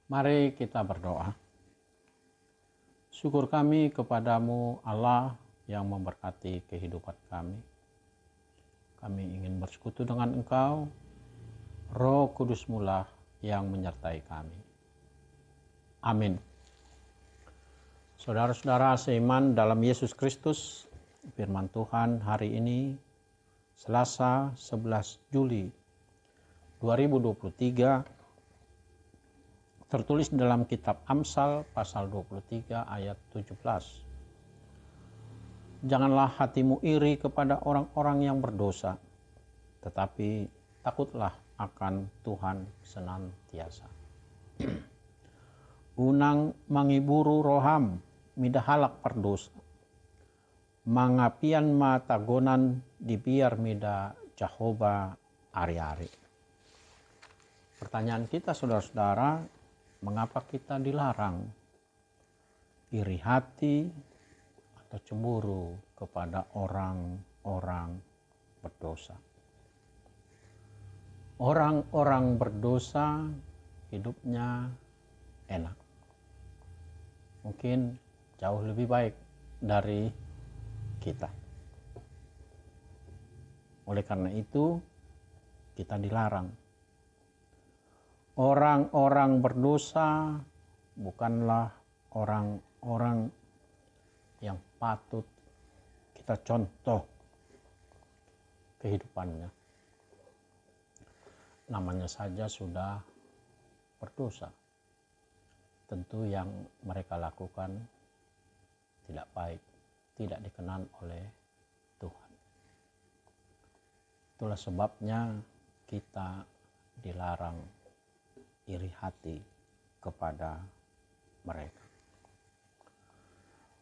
Mari kita berdoa. Syukur kami kepadamu Allah yang memberkati kehidupan kami. Kami ingin bersekutu dengan Engkau, Roh Kudus-Mu lah yang menyertai kami. Amin. Saudara-saudara seiman dalam Yesus Kristus, firman Tuhan hari ini, Selasa 11 Juli 2023, tertulis dalam kitab Amsal pasal 23 ayat 17. Janganlah hatimu iri kepada orang-orang yang berdosa, tetapi takutlah akan Tuhan senantiasa. Unang mangiburu roham midahalak perdosa, mangapian matagonan dibiar mida Jehovah ari-ari. Pertanyaan kita saudara-saudara, mengapa kita dilarang iri hati atau cemburu kepada orang-orang berdosa? Orang-orang berdosa hidupnya enak, mungkin jauh lebih baik dari kita. Oleh karena itu kita dilarang. Orang-orang berdosa bukanlah orang-orang yang patut kita contoh kehidupannya. Namanya saja sudah berdosa. Tentu yang mereka lakukan tidak baik, tidak dikenan oleh Tuhan. Itulah sebabnya kita dilarang iri hati kepada mereka.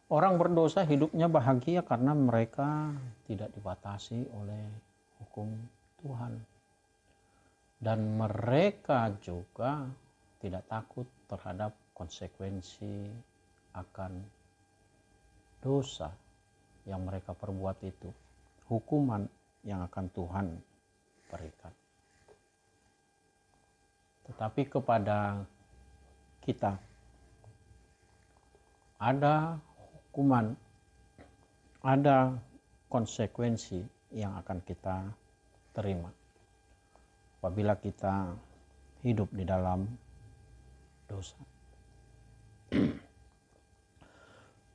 Orang berdosa hidupnya bahagia karena mereka tidak dibatasi oleh hukum Tuhan. Dan mereka juga tidak takut terhadap konsekuensi akan dosa yang mereka perbuat itu. Hukuman yang akan Tuhan berikan. Tetapi kepada kita ada hukuman, ada konsekuensi yang akan kita terima apabila kita hidup di dalam dosa.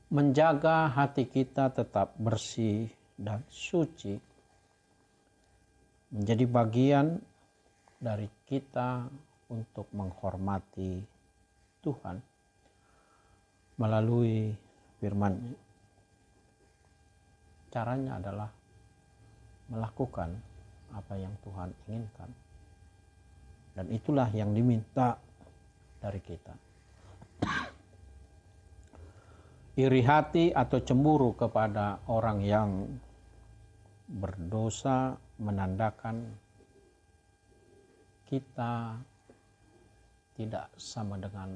Menjaga hati kita tetap bersih dan suci menjadi bagian dari kita untuk menghormati Tuhan melalui firman-Nya. Caranya adalah melakukan apa yang Tuhan inginkan. Dan itulah yang diminta dari kita. Iri hati atau cemburu kepada orang yang berdosa menandakan kita tidak sama dengan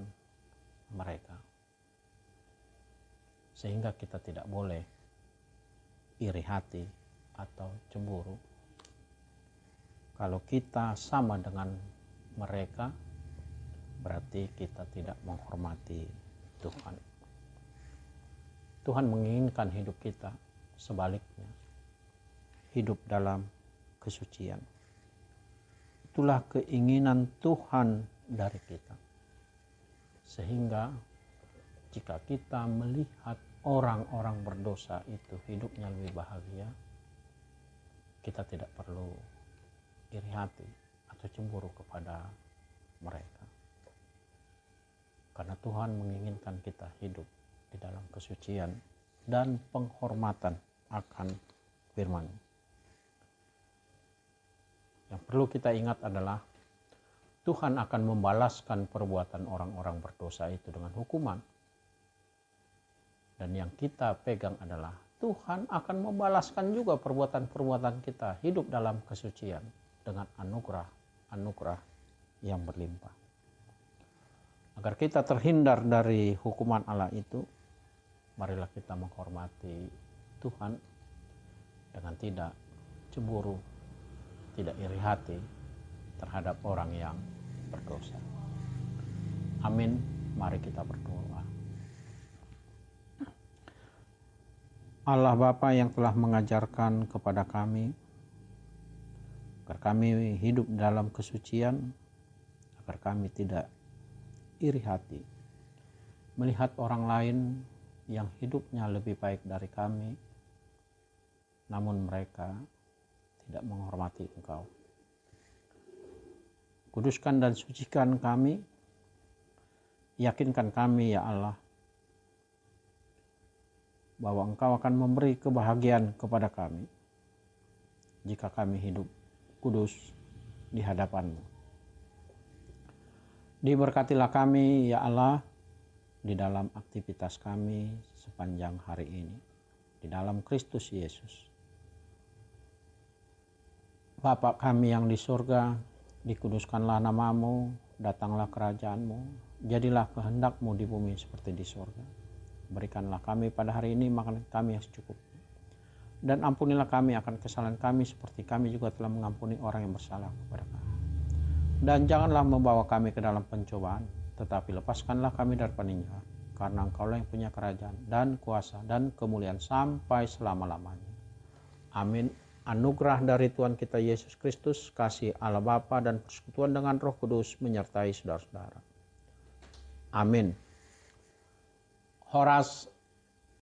mereka, sehingga kita tidak boleh iri hati atau cemburu. Kalau kita sama dengan mereka, berarti kita tidak menghormati Tuhan. Tuhan menginginkan hidup kita sebaliknya, hidup dalam kesucian. Itulah keinginan Tuhan dari kita. Sehingga jika kita melihat orang-orang berdosa itu hidupnya lebih bahagia, kita tidak perlu iri hati atau cemburu kepada mereka. Karena Tuhan menginginkan kita hidup di dalam kesucian dan penghormatan akan firman. Yang perlu kita ingat adalah Tuhan akan membalaskan perbuatan orang-orang berdosa itu dengan hukuman. Dan yang kita pegang adalah Tuhan akan membalaskan juga perbuatan-perbuatan kita hidup dalam kesucian dengan anugerah yang berlimpah. Agar kita terhindar dari hukuman Allah itu, marilah kita menghormati Tuhan dengan tidak cemburu, tidak iri hati terhadap orang yang berdosa. Amin. Mari kita berdoa. Allah Bapa yang telah mengajarkan kepada kami agar kami hidup dalam kesucian, agar kami tidak iri hati melihat orang lain yang hidupnya lebih baik dari kami, namun mereka tidak menghormati Engkau. Kuduskan dan sucikan kami, yakinkan kami ya Allah, bahwa Engkau akan memberi kebahagiaan kepada kami jika kami hidup kudus di hadapan-Mu. Diberkatilah kami ya Allah di dalam aktivitas kami sepanjang hari ini, di dalam Kristus Yesus. Bapa kami yang di surga, dikuduskanlah nama-Mu, datanglah kerajaan-Mu, jadilah kehendak-Mu di bumi seperti di surga. Berikanlah kami pada hari ini makan kami yang secukupnya. Dan ampunilah kami akan kesalahan kami seperti kami juga telah mengampuni orang yang bersalah kepada kami. Dan janganlah membawa kami ke dalam pencobaan, tetapi lepaskanlah kami dari peninjauan. Karena Engkaulah yang punya kerajaan dan kuasa dan kemuliaan sampai selama-lamanya. Amin. Anugerah dari Tuhan kita Yesus Kristus, kasih Allah Bapa dan persekutuan dengan Roh Kudus menyertai saudara-saudara. Amin. Horas